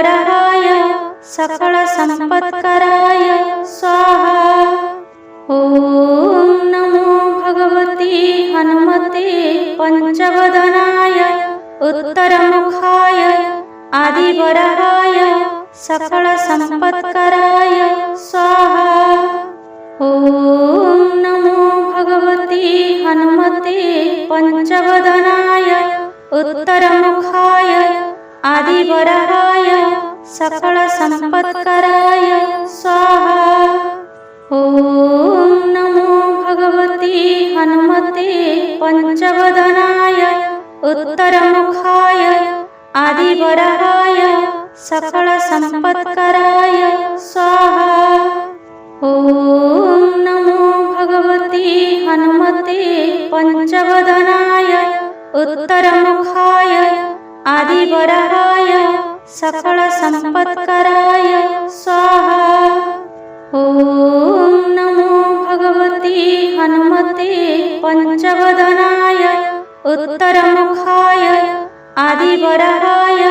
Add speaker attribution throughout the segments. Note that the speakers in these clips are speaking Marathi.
Speaker 1: आदिवराहाय सकलसम्पत्कराय स्वाहा। ॐ नमो भगवते हनुमते पंचवदनाय उत्तरमुखाय आदिवराहाय सकलसम्पत्कराय स्वाहा। ॐ नमो भगवते हनुमते पंचवदनाय उत्तरमुखाय आदिवराहाय सकलसम्पत्कराय स्वाहा। ॐ नमो भगवते हनुमते पंचवदनाय उत्तरमुखाय आदिवराहाय सकलसम्पत्कराय स्वाहा। ॐ नमो भगवते हनुमते पंचवदनाय उत्तरमुखाय आदिवराहाय सकलसम्पत्कराय स्वाहा। ॐ नमो भगवते हनुमते पंचवदनाय उत्तरमुखाय आदिवराहाय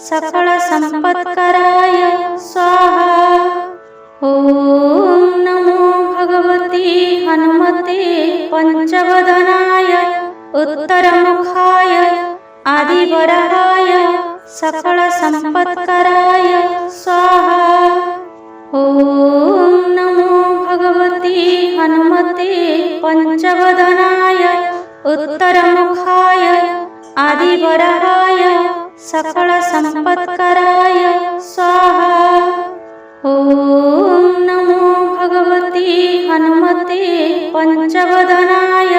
Speaker 1: सकलसम्पत्कराय स्वाहा। ॐ नमो भगवते हनुमते पंचवदनाय उत्तरमुखाय आदिवराहाय सकलसम्पत्कराय स्वाहा। ॐ नमो भगवते हनुमते पंचवदनाय उत्तरमुखाय आदिवराहाय सकलसम्पत्कराय स्वाहा। ॐ नमो भगवते हनुमते पंचवदनाय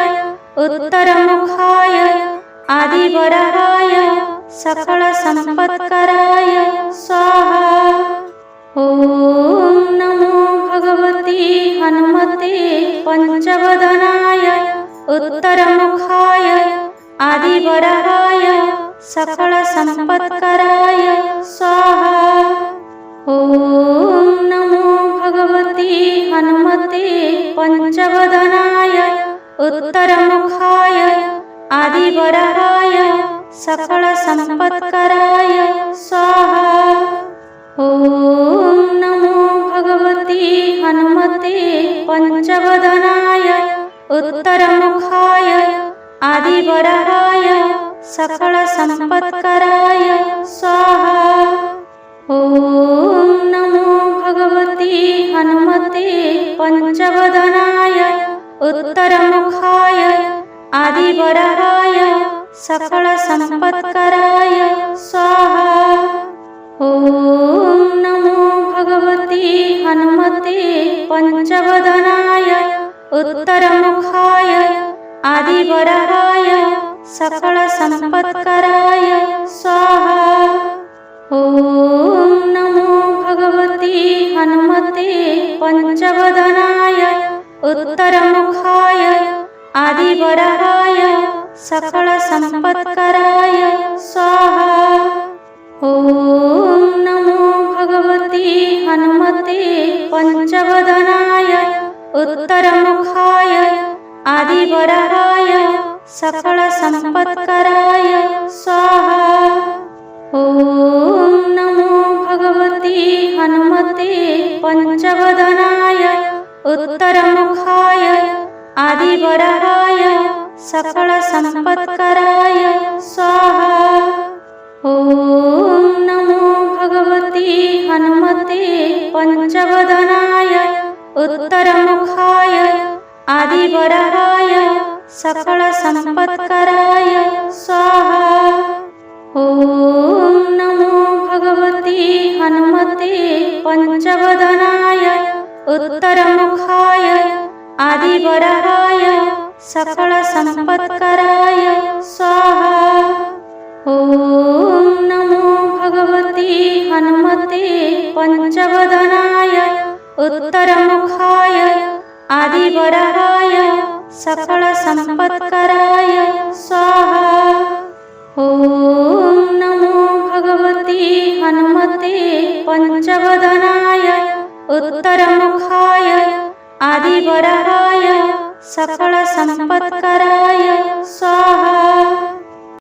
Speaker 1: उत्तरमुखाय आदिवराहाय सकलसम्पत्कराय स्वाहा। ॐ नमो भगवते हनुमते पंचवदनाय उत्तरमुखाय आदिवराहाय सकलसम्पत्कराय स्वाहा। ॐ नमो भगवते हनुमते पंचवदनाय उत्तरमुखाय आदिवराहाय सकलसम्पत्कराय स्वाहा। ॐ नमो भगवते हनुमते पंचवदनाय उत्तरमुखाय आदिवराहाय सकलसम्पत्कराय स्वाहा। ॐ नमो भगवते हनुमते पंचवदनाय उत्तरमुखाय आदिवराहाय सकलसम्पत्कराय स्वाहा। ॐ नमो भगवते हनुमते पंचवदनाय उत्तरमुखाय आदिवराहाय सकलसम्पत्कराय स्वाहा। ॐ नमो भगवते हनुमते पंचवदनाय उत्तरमुखाय आदिवराहाय सकलसम्पत्कराय स्वाहा। ॐ नमो भगवते हनुमते पंचवदनाय उत्तरमुखाय आदिवराहाय सकलसम्पत्कराय स्वाहा। ॐ नमो भगवते हनुमते पंचवदनाय उत्तरमुखाय आदिवराहाय सकलसम्पत्कराय स्वाहा। ॐ नमो भगवते हनुमते पंचवदनाय उत्तरमुखाय आदिवराहाय सकलसम्पत्कराय स्वाहा। ॐ नमो भगवते हनुमते पंचवदनाय उत्तरमुखाय आदिवराहाय सकलसम्पत्कराय स्वाहा। ॐ नमो भगवते हनुमते पंचवदनाय उत्तरमुखाय आदिवराहाय सकलसम्पत्कराय स्वाहा। ॐ नमो भगवते हनुमते पंचवदनाय उत्तरमुखाय आदिवराहाय सकलसम्पत्कराय